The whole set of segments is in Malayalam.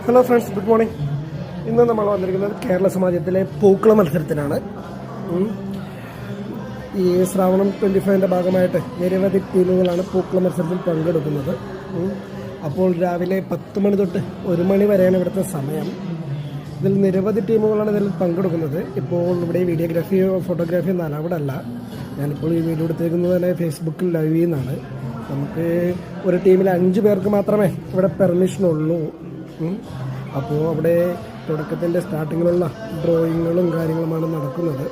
Hello friends, good morning. ഇന്ന് നമ്മൾ വന്നിരിക്കുന്നത് കേരള സമാജത്തിലെ പൂക്കള മത്സരത്തിനാണ്. ഈ ശ്രാവണം 25ൻ്റെ ഭാഗമായിട്ട് നിരവധി ടീമുകളാണ് പൂക്കള മത്സരത്തിൽ പങ്കെടുക്കുന്നത്. അപ്പോൾ രാവിലെ 10 മണി തൊട്ട് 1 മണി വരെയാണ് ഇവിടുത്തെ സമയം. ഇതിൽ നിരവധി ടീമുകളാണ് ഇതിൽ പങ്കെടുക്കുന്നത്. ഇപ്പോൾ ഇവിടെ വീഡിയോഗ്രാഫിയോ ഫോട്ടോഗ്രാഫിയോ ഒന്നും അലൗഡ് അല്ല. ഞാനിപ്പോൾ ഈ വീഡിയോ എടുത്തേക്കുന്നത് തന്നെ ഫേസ്ബുക്കിൽ ലൈവ് ചെയ്യുന്നതാണ്. നമുക്ക് ഒരു ടീമിൽ 5 പേർക്ക് മാത്രമേ ഇവിടെ പെർമിഷനുള്ളൂ. അപ്പോൾ അവിടെ തുടക്കത്തിൻ്റെ സ്റ്റാർട്ടിങ്ങിലുള്ള ഡ്രോയിങ്ങുകളും കാര്യങ്ങളുമാണ് നടക്കുന്നത്.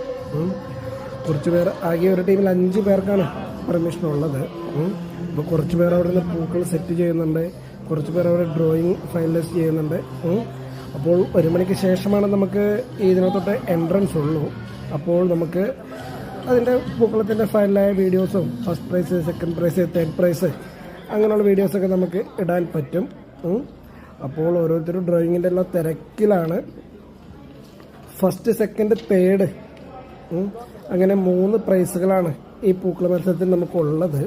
കുറച്ച് പേർ ആകെ ഒരു ടീമിൽ 5 പേർക്കാണ് പെർമിഷനുള്ളത്. അപ്പോൾ കുറച്ച് പേർ അവിടെ നിന്ന് പൂക്കൾ സെറ്റ് ചെയ്യുന്നുണ്ട്, കുറച്ച് പേർ അവിടെ ഡ്രോയിങ് ഫൈനലൈസ് ചെയ്യുന്നുണ്ട്. അപ്പോൾ 1 മണിക്ക് ശേഷമാണ് നമുക്ക് ഇതിനകത്തോട്ട് എൻട്രൻസ് ഉള്ളൂ. അപ്പോൾ നമുക്ക് അതിൻ്റെ പൂക്കളത്തിൻ്റെ ഫൈനലായ വീഡിയോസും first prize, second prize, third prize അങ്ങനെയുള്ള വീഡിയോസൊക്കെ നമുക്ക് ഇടാൻ പറ്റും. അപ്പോൾ ഓരോരുത്തരും ഡ്രോയിങ്ങിൻ്റെ എല്ലാം തിരക്കിലാണ്. ഫസ്റ്റ്, സെക്കൻഡ്, തേർഡ് അങ്ങനെ 3 പ്രൈസുകളാണ് ഈ പൂക്കള മത്സരത്തിൽ നമുക്കുള്ളത്.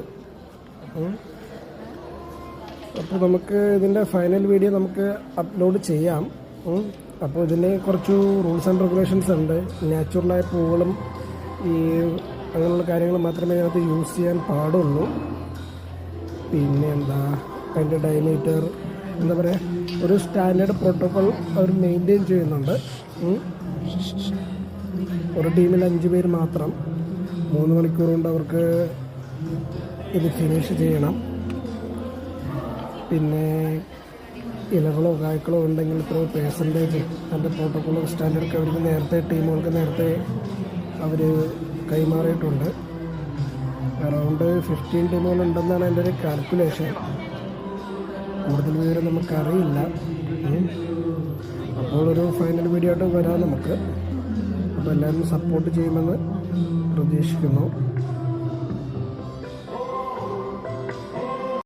അപ്പോൾ നമുക്ക് ഇതിൻ്റെ ഫൈനൽ വീഡിയോ നമുക്ക് അപ്ലോഡ് ചെയ്യാം. അപ്പോൾ ഇതിന് കുറച്ച് റൂൾസ് ആൻഡ് റെഗുലേഷൻസ് ഉണ്ട്. നാച്ചുറലായ പൂവുകളും ഈ അങ്ങനെയുള്ള കാര്യങ്ങൾ മാത്രമേ അതിനകത്ത് യൂസ് ചെയ്യാൻ പാടുള്ളൂ. പിന്നെ അതിൻ്റെ ഡയമീറ്റർ എന്താ പറയുക, ഒരു സ്റ്റാൻഡേർഡ് പ്രോട്ടോക്കോൾ അവർ മെയിൻറ്റെയിൻ ചെയ്യുന്നുണ്ട്. ഒരു ടീമിൽ 5 പേര് മാത്രം 3 മണിക്കൂർ കൊണ്ട് അവർക്ക് ഇത് ഫിനിഷ് ചെയ്യണം. പിന്നെ ഇലകളോ കായ്ക്കളോ ഉണ്ടെങ്കിൽ ഇത്ര പേഴ്സൻറ്റേജ് അതിൻ്റെ പ്രോട്ടോക്കോൾ സ്റ്റാൻഡേർഡൊക്കെ അവർക്ക് ടീമുകൾക്ക് നേരത്തെ അവർ കൈമാറിയിട്ടുണ്ട്. അറൗണ്ട് 15 ടീമുകളുണ്ടെന്നാണ് എൻ്റെ ഒരു കാൽക്കുലേഷൻ. കൂടുതൽ വിവരം നമുക്കറിയില്ല. അപ്പോൾ ഒരു ഫൈനൽ വീഡിയോ ആയിട്ട് വരാം നമുക്ക്. അപ്പോൾ എല്ലാവരും സപ്പോർട്ട് ചെയ്യുമെന്ന് പ്രതീക്ഷിക്കുന്നു.